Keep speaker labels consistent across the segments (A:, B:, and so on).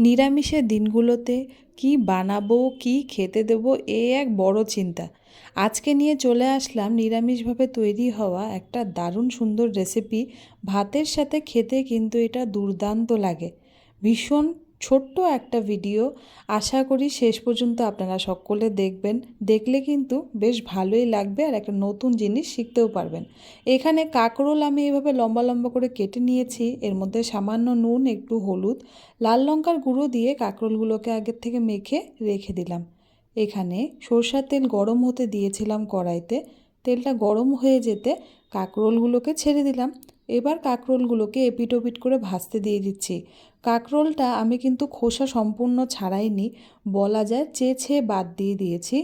A: নিরামিষের দিনগুলোতে কি বানাবো কি খেতে দেবো এক বড় চিন্তা। আজকে নিয়ে চলে আসলাম নিরামিষভাবে তৈরি হওয়া একটা দারুণ সুন্দর রেসিপি। ভাতের সাথে খেতে কিন্তু এটা দুর্দান্ত লাগে। ভীষণ ছোট্ট একটা ভিডিও, আশা করি শেষ পর্যন্ত আপনারা সকলে দেখবেন। দেখলে কিন্তু বেশ ভালোই লাগবে আর একটা নতুন জিনিস শিখতেও পারবেন। এখানে কাঁকরোল আমি এভাবে লম্বা লম্বা করে কেটে নিয়েছি। এর মধ্যে সামান্য নুন, একটু হলুদ, লাল লঙ্কার গুঁড়ো দিয়ে কাঁকরোলগুলোকে আগের থেকে মেখে রেখে দিলাম। এখানে সরষের তেল গরম হতে দিয়েছিলাম কড়াইতে। তেলটা গরম হয়ে যেতে কাঁকরোলগুলোকে ছেড়ে দিলাম। এবার কাঁকরোলগুলোকে এপিট ওপিট করে ভাজতে দিয়ে দিচ্ছি। কাঁকরোলটা আমি কিন্তু খোসা সম্পূর্ণ ছাড়াইনি, বলা যায় চেয়ে ছেয়ে বাদ দিয়ে দিয়েছি।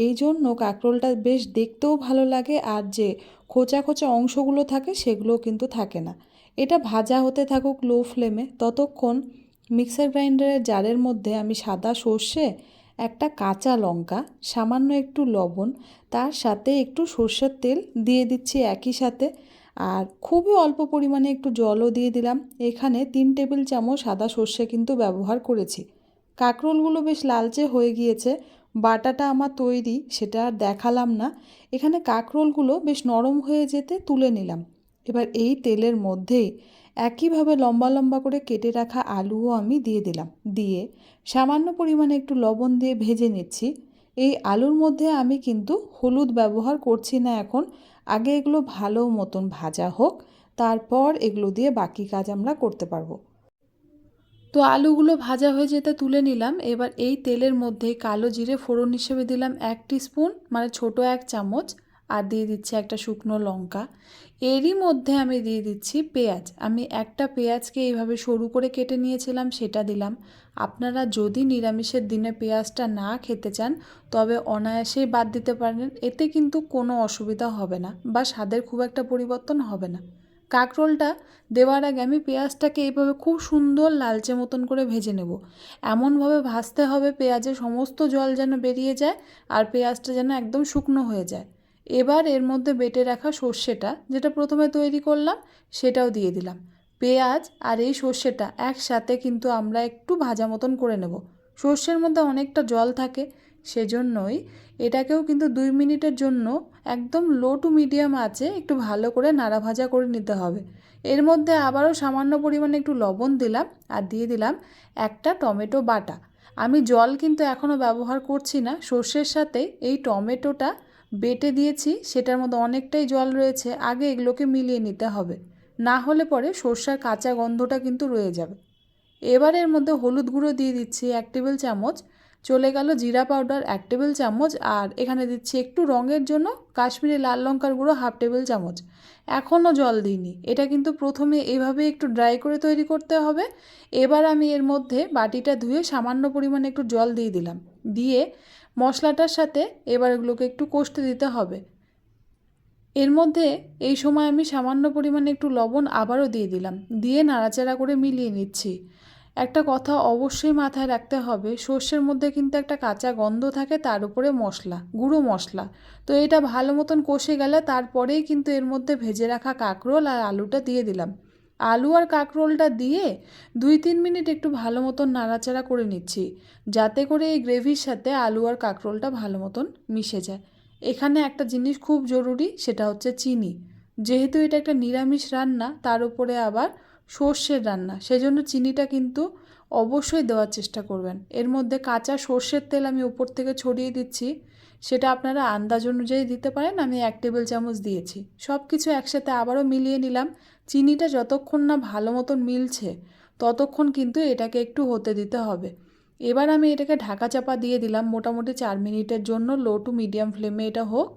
A: এই জন্য কাঁকরোলটা বেশ দেখতেও ভালো লাগে, আর যে খোঁচা খোঁচা অংশগুলো থাকে সেগুলোও কিন্তু থাকে না। এটা ভাজা হতে থাকুক লো ফ্লেমে। ততক্ষণ মিক্সার গ্রাইন্ডারের জারের মধ্যে আমি সাদা সর্ষে, একটা কাঁচা লঙ্কা, সামান্য একটু লবণ, তার সাথে একটু সর্ষের তেল দিয়ে দিচ্ছি একই সাথে। আর খুবই অল্প পরিমাণে একটু জলও দিয়ে দিলাম। এখানে 3 টেবিল চামচ সাদা সর্ষে কিন্তু ব্যবহার করেছি। কাঁকরোলগুলো বেশ লালচে হয়ে গিয়েছে। বাটাটা আমার তৈরি, সেটা আর দেখালাম না। এখানে কাঁকরোলগুলো বেশ নরম হয়ে যেতে তুলে নিলাম। এবার এই তেলের মধ্যেই একইভাবে লম্বা লম্বা করে কেটে রাখা আলুও আমি দিয়ে দিলাম। দিয়ে সামান্য পরিমাণে একটু লবণ দিয়ে ভেজে নিচ্ছি। এই আলুর মধ্যে আমি কিন্তু হলুদ ব্যবহার করছি না এখন। আগে এগুলো ভালো মতন ভাজা হোক, তারপর এগুলো দিয়ে বাকি কাজ আমরা করতে পারবো। তো আলুগুলো ভাজা হয়ে যেতে তুলে নিলাম। এবার এই তেলের মধ্যে কালো জিরে ফোড়ন হিসেবে দিলাম 1 টিস্পুন, মানে ছোট 1 চামচ। আর দিয়ে দিচ্ছি একটা শুকনো লঙ্কা। এরই মধ্যে আমি দিয়ে দিচ্ছি পেঁয়াজ। আমি একটা পেঁয়াজকে এইভাবে সরু করে কেটে নিয়েছিলাম, সেটা দিলাম। আপনারা যদি নিরামিষের দিনে পেঁয়াজটা না খেতে চান তবে অনায়াসেই বাদ দিতে পারেন, এতে কিন্তু কোনো অসুবিধা হবে না বা স্বাদের খুব একটা পরিবর্তন হবে না। কাঁকরোলটা দেওয়ার আগে আমি পেঁয়াজটাকে এইভাবে খুব সুন্দর লালচে মতন করে ভেজে নেব। এমনভাবে ভাজতে হবে পেঁয়াজের সমস্ত জল যেন বেরিয়ে যায় আর পেঁয়াজটা যেন একদম শুকনো হয়ে যায়। এবার এর মধ্যে বেটে রাখা সর্ষেটা, যেটা প্রথমে তৈরি করলাম, সেটাও দিয়ে দিলাম। পেঁয়াজ আর এই সর্ষেটা একসাথে কিন্তু আমরা একটু ভাজা মতন করে নেব। সর্ষের মধ্যে অনেকটা জল থাকে, সেজন্যই এটাকেও কিন্তু 2 মিনিটের জন্য একদম লো টু মিডিয়াম আঁচে একটু ভালো করে নাড়া ভাজা করে নিতে হবে। এর মধ্যে আবারও সামান্য পরিমাণে একটু লবণ দিলাম আর দিয়ে দিলাম একটা টমেটো বাটা। আমি জল কিন্তু এখনও ব্যবহার করছি না, সর্ষের সাথে এই টমেটোটা বেটে দিয়েছি, সেটার মধ্যে অনেকটাই জল রয়েছে। আগে এগুলোকে মিলিয়ে নিতে হবে, না হলে পরে সর্ষের কাঁচা গন্ধটা কিন্তু রয়ে যাবে। এবার এর মধ্যে হলুদ গুঁড়ো দিয়ে দিচ্ছি 1 টেবিল চামচ, চলে গেল জিরা পাউডার 1 টেবিল চামচ, আর এখানে দিচ্ছি একটু রঙের জন্য কাশ্মীরি লাল লঙ্কার গুঁড়ো 1/2 টেবিল চামচ। এখনও জল দিইনি, এটা কিন্তু প্রথমে এভাবে একটু ড্রাই করে তৈরি করতে হবে। এবার আমি এর মধ্যে বাটিটা ধুয়ে সামান্য পরিমাণে একটু জল দিয়ে দিলাম। দিয়ে মশলাটার সাথে এবার এগুলোকে একটু কষতে দিতে হবে। এর মধ্যে এই সময় আমি সামান্য পরিমাণে একটু লবণ আবারও দিয়ে দিলাম, দিয়ে নাড়াচাড়া করে মিলিয়ে নিচ্ছি। একটা কথা অবশ্যই মাথায় রাখতে হবে, সর্ষের মধ্যে কিন্তু একটা কাঁচা গন্ধ থাকে, তার উপরে মশলা, গুঁড়ো মশলা। তো এটা ভালো মতন কষে গেলে তারপরেই কিন্তু এর মধ্যে ভেজে রাখা কাঁকরোল আর আলুটা দিয়ে দিলাম। আলু আর কাঁকরোলটা দিয়ে 2-3 মিনিট একটু ভালো মতন নাড়াচাড়া করে নিচ্ছি, যাতে করে এই গ্রেভির সাথে আলু আর কাঁকরোলটা ভালো মতন মিশে যায়। এখানে একটা জিনিস খুব জরুরি, সেটা হচ্ছে চিনি। যেহেতু এটা একটা নিরামিষ রান্না, তার উপরে আবার সর্ষের রান্না, সেজন্য চিনিটা কিন্তু অবশ্যই দেওয়ার চেষ্টা করবেন। এর মধ্যে কাঁচা সর্ষের তেল আমি উপর থেকে ছড়িয়ে দিচ্ছি, সেটা আপনারা আন্দাজ অনুযায়ী দিতে পারেন। আমি 1 টেবিল চামচ দিয়েছি। সব কিছু একসাথে আবারও মিলিয়ে নিলাম। চিনিটা যতক্ষণ না ভালো মতন মিলছে ততক্ষণ কিন্তু এটাকে একটু হতে দিতে হবে। এবার আমি এটাকে ঢাকা চাপা দিয়ে দিলাম মোটামুটি 4 মিনিটের জন্য, লো টু মিডিয়াম ফ্লেমে এটা হোক।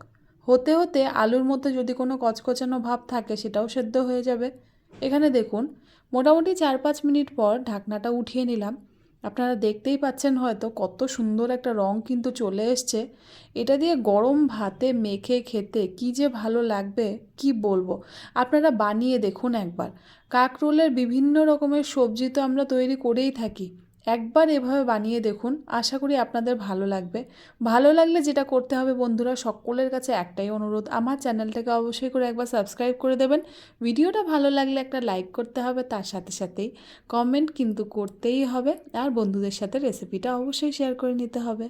A: হতে হতে আলুর মধ্যে যদি কোনো কচকচানো ভাব থাকে সেটাও সেদ্ধ হয়ে যাবে। এখানে দেখুন মোটামুটি 4-5 মিনিট পর ঢাকনাটা উঠিয়ে নিলাম। আপনারা দেখতেই পাচ্ছেন হয়তো কত সুন্দর একটা রং কিন্তু চলে এসছে। এটা দিয়ে গরম ভাতে মেখে খেতে কী যে ভালো লাগবে কি বলবো। আপনারা বানিয়ে দেখুন একবার। কাঁকরোলের বিভিন্ন রকমের সবজি তো আমরা তৈরি করেই থাকি, একবার এভাবে বানিয়ে দেখুন, আশা করি আপনাদের ভালো লাগবে। ভালো লাগলে যেটা করতে হবে বন্ধুরা, সকলের কাছে একটাই অনুরোধ, আমার চ্যানেলটাকে অবশ্যই করে একবার সাবস্ক্রাইব করে দেবেন। ভিডিওটা ভালো লাগলে একটা লাইক করতে হবে, তার সাথে সাথেই কমেন্ট কিন্তু করতেই হবে, আর বন্ধুদের সাথে রেসিপিটা অবশ্যই শেয়ার করে নিতে হবে।